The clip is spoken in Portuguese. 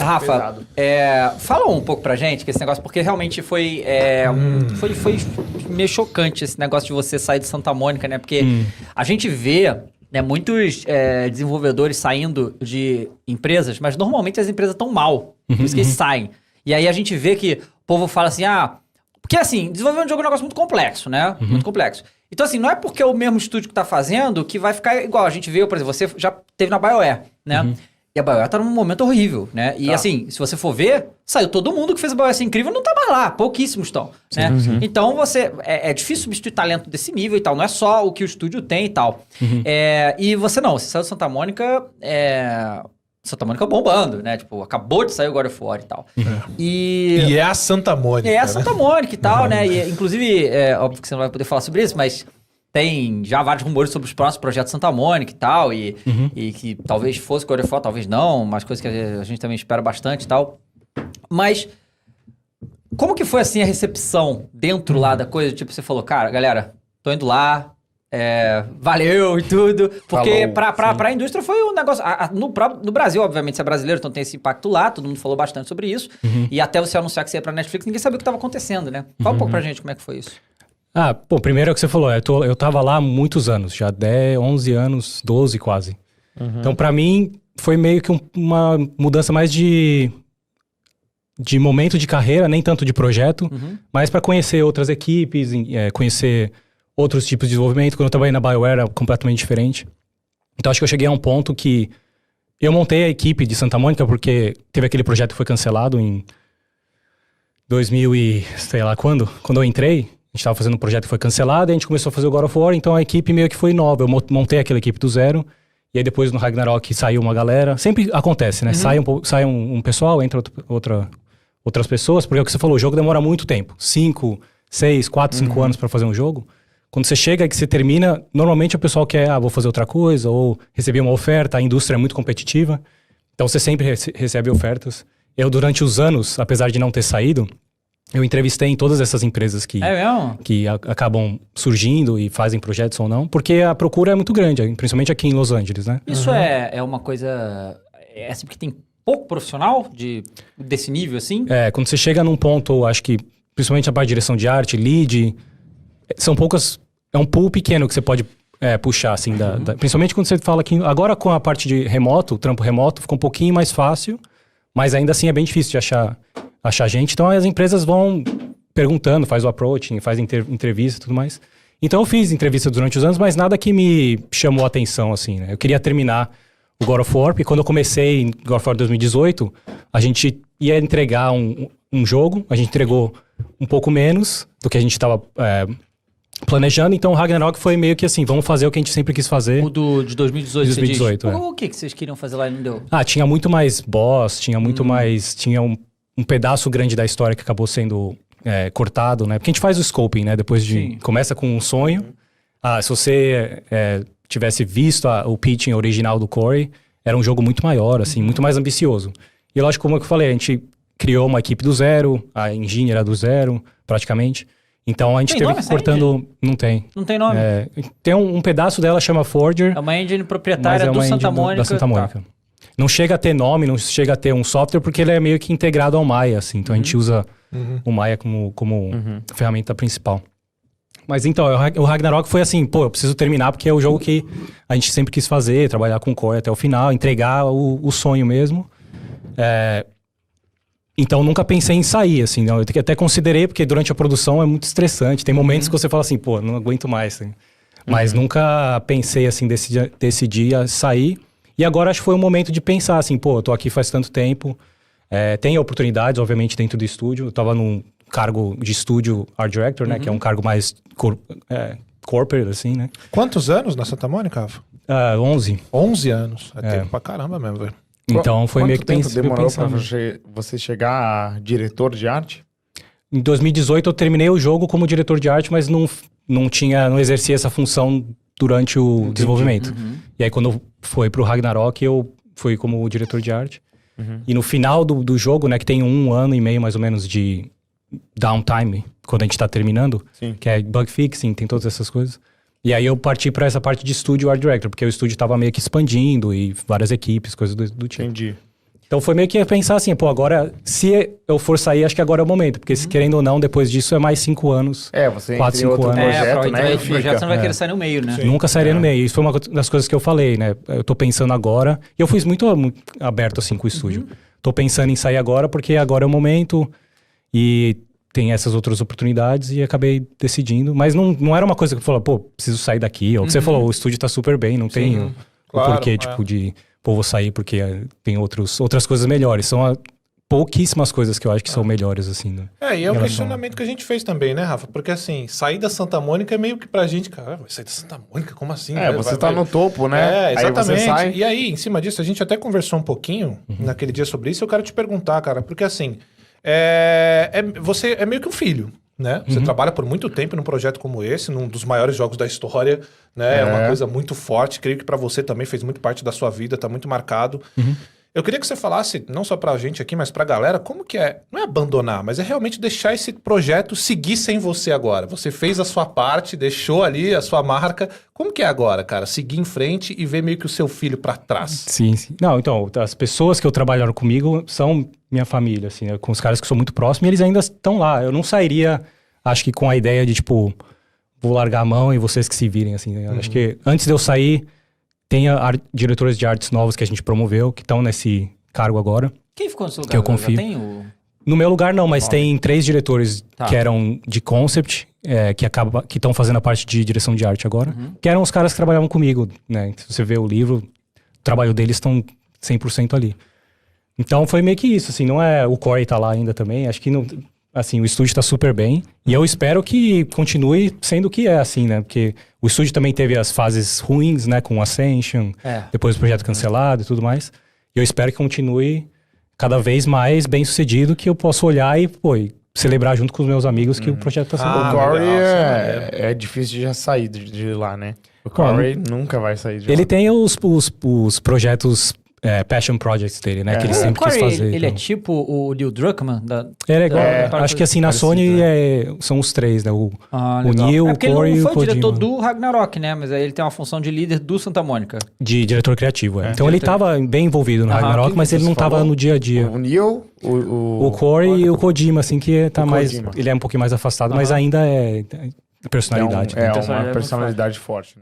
Rafa, fala um pouco pra gente que esse negócio, porque realmente foi meio chocante esse negócio de você sair de Santa Mônica, né? Porque a gente vê, né, muitos desenvolvedores saindo de empresas, mas normalmente as empresas estão mal, por isso que eles saem. E aí a gente vê que o povo fala assim, porque assim, desenvolver um jogo é um negócio muito complexo, né? Muito complexo. Então assim, não é porque é o mesmo estúdio que tá fazendo que vai ficar igual. A gente vê, por exemplo, você já teve na BioWare, né? E a BioWare tá num momento horrível, né? E assim, se você for ver, saiu todo mundo que fez a BioWare ser incrível, não tá mais lá. Pouquíssimos estão, né? Então é difícil substituir talento desse nível e tal. Não é só o que o estúdio tem e tal. E você saiu de Santa Mônica... Santa Mônica bombando, né? Tipo, acabou de sair o God of War e tal. E é a Santa Mônica, a Santa Mônica e tal, né? E, inclusive, óbvio que você não vai poder falar sobre isso, mas tem já vários rumores sobre os próximos projetos Santa Mônica e tal, e que talvez fosse God of War, talvez não, mas coisas que a gente também espera bastante e tal. Mas como que foi, assim, a recepção dentro lá da coisa? Tipo, você falou, cara, galera, tô indo lá, valeu e tudo. Porque pra indústria foi um negócio... No Brasil, obviamente, você é brasileiro, então tem esse impacto lá, todo mundo falou bastante sobre isso. E até você anunciar que você ia pra Netflix, ninguém sabia o que estava acontecendo, né? Fala um pouco pra gente como é que foi isso. Primeiro é o que você falou, eu tava lá há muitos anos, já 10, 11 anos, 12 quase. Então pra mim foi meio que uma mudança mais de momento de carreira, nem tanto de projeto, mas pra conhecer outras equipes, conhecer outros tipos de desenvolvimento. Quando eu trabalhei na BioWare era completamente diferente. Então acho que eu cheguei a um ponto que eu montei a equipe de Santa Mônica porque teve aquele projeto que foi cancelado em 2000 e sei lá quando eu entrei, a gente estava fazendo um projeto que foi cancelado e a gente começou a fazer o God of War, então a equipe meio que foi nova. Eu montei aquela equipe do zero e aí depois no Ragnarok saiu uma galera. Sempre acontece, né? Sai um pessoal, entra outras pessoas, porque é o que você falou, o jogo demora muito tempo. 5, 6, 4, 5 anos para fazer um jogo. Quando você chega e que você termina, normalmente o pessoal quer, vou fazer outra coisa, ou receber uma oferta, a indústria é muito competitiva, então você sempre recebe ofertas. Eu, durante os anos, apesar de não ter saído, eu entrevistei em todas essas empresas que acabam surgindo e fazem projetos ou não, porque a procura é muito grande, principalmente aqui em Los Angeles, né? Isso é uma coisa... É assim, porque tem pouco profissional desse nível, assim? Quando você chega num ponto, acho que, principalmente a parte de direção de arte, lead, são poucas... É um pool pequeno que você pode puxar, assim, principalmente quando você fala que... Agora, com a parte de remoto, trampo remoto, ficou um pouquinho mais fácil, mas ainda assim é bem difícil de achar gente. Então, as empresas vão perguntando, faz o approaching, faz entrevista e tudo mais. Então, eu fiz entrevista durante os anos, mas nada que me chamou a atenção, assim, né? Eu queria terminar o God of War, porque quando eu comecei em God of War 2018, a gente ia entregar um jogo, a gente entregou um pouco menos do que a gente estava... planejando, então o Ragnarok foi meio que assim, vamos fazer o que a gente sempre quis fazer. O de 2018, 2018, você diz. O que vocês queriam fazer lá e não deu? Tinha muito mais boss, tinha muito mais... Tinha um pedaço grande da história que acabou sendo cortado, né? Porque a gente faz o scoping, né? Depois de... Começa com um sonho. Se você tivesse visto o pitching original do Corey, era um jogo muito maior, assim, muito mais ambicioso. E lógico, como eu falei, a gente criou uma equipe do zero, a engine era do zero, praticamente. Então a gente teve que cortando... Não tem. Não tem nome? Tem um pedaço dela, chama Forger. É uma engine proprietária do Santa Mônica. Da Santa Mônica. Tá. Não chega a ter nome, não chega a ter um software, porque ele é meio que integrado ao Maya, assim. Então a gente usa o Maya como ferramenta principal. Mas então, o Ragnarok foi assim, eu preciso terminar, porque é o jogo que a gente sempre quis fazer, trabalhar com o Core até o final, entregar o sonho mesmo. Então, nunca pensei em sair, assim, não. Eu até considerei, porque durante a produção é muito estressante. Tem momentos que você fala assim, não aguento mais. Assim. Mas nunca pensei, assim, decidi sair. E agora acho que foi o momento de pensar, assim, eu tô aqui faz tanto tempo. Tem oportunidades, obviamente, dentro do estúdio. Eu tava num cargo de estúdio Art Director, né? Que é um cargo mais corporate, assim, né? Quantos anos na Santa Mônica, Rafa? 11. 11 anos. É tempo pra caramba mesmo, velho. Então foi meio que pensando. Quanto tempo demorou pra você chegar a diretor de arte? Em 2018 eu terminei o jogo como diretor de arte, mas não exercia essa função durante o desenvolvimento. E aí quando foi pro Ragnarok eu fui como diretor de arte. E no final do jogo, né, que tem 1 ano e meio mais ou menos de downtime, quando a gente tá terminando, que é bug fixing, tem todas essas coisas. E aí eu parti para essa parte de estúdio Art Director, porque o estúdio tava meio que expandindo e várias equipes, coisas do tipo. Entendi. Então foi meio que pensar assim, pô, agora, se eu for sair, acho que agora é o momento. Porque se querendo ou não, depois disso é mais 5 anos. Você 4, entra em 5 outro anos. projeto, né? Outro projeto você não vai querer sair no meio, né? Sim. Nunca sairia no meio. Isso foi uma das coisas que eu falei, né? Eu tô pensando agora. E eu fui muito aberto, assim, com o estúdio. Tô pensando em sair agora porque agora é o momento. E tem essas outras oportunidades e acabei decidindo. Mas não era uma coisa que eu falava, pô, preciso sair daqui. Ou que você falou, o estúdio tá super bem, não tem o porquê, tipo, de, pô, vou sair porque tem outras coisas melhores. São pouquíssimas coisas que eu acho que são melhores, assim, né? E é um questionamento que a gente fez também, né, Rafa? Porque, assim, sair da Santa Mônica é meio que pra gente, cara, vai sair da Santa Mônica? Como assim? Você tá no topo, né? Exatamente. Aí você sai... E aí, em cima disso, a gente até conversou um pouquinho naquele dia sobre isso. Eu quero te perguntar, cara, porque, assim, você é meio que um filho, né? Você trabalha por muito tempo num projeto como esse, num dos maiores jogos da história, né? É uma coisa muito forte. Creio que pra você também fez muito parte da sua vida, tá muito marcado. Eu queria que você falasse, não só pra gente aqui, mas pra galera, como que é, não é abandonar, mas é realmente deixar esse projeto seguir sem você agora. Você fez a sua parte, deixou ali a sua marca. Como que é agora, cara? Seguir em frente e ver meio que o seu filho pra trás. Sim. Não, então, as pessoas que trabalharam comigo são minha família, assim, né? Com os caras que são muito próximos, e eles ainda estão lá. Eu não sairia, acho que com a ideia de, tipo, vou largar a mão e vocês que se virem, assim, né? Acho que antes de eu sair, tem diretores de artes novos que a gente promoveu, que estão nesse cargo agora. Quem ficou nesse lugar? Que eu confio. Já tem o... No meu lugar não, mas tem 3 diretores que eram de concept, que estão fazendo a parte de direção de arte agora, que eram os caras que trabalhavam comigo, né? Se você vê o livro, o trabalho deles estão 100% ali. Então foi meio que isso, assim, não é... O Corey tá lá ainda também, acho que não... Assim, o estúdio tá super bem. E eu espero que continue sendo o que é, assim, né? Porque o estúdio também teve as fases ruins, né? Com Ascension, depois o projeto cancelado e tudo mais. E eu espero que continue cada vez mais bem sucedido, que eu possa olhar e, pô, celebrar junto com os meus amigos que o projeto tá sendo O bom. Corey é difícil de já sair de lá, né? O Corey nunca vai sair de lá. Ele tem os projetos... passion projects dele, né? Que ele sempre quis fazer. Ele então. é tipo o Neil Druckmann? Ele é igual. Acho que assim, na Sony são os 3, né? O Neil, o Corey e o Kojima. Ele não foi diretor do Ragnarok, né? Mas aí ele tem uma função de líder do Santa Mônica. De diretor criativo, Então ele tava bem envolvido no Ragnarok, mas ele não tava no dia a dia. O Neil, o Corey e o Kojima, assim, que tá mais... Kojima. Ele é um pouquinho mais afastado, mas ainda é personalidade. É uma personalidade forte.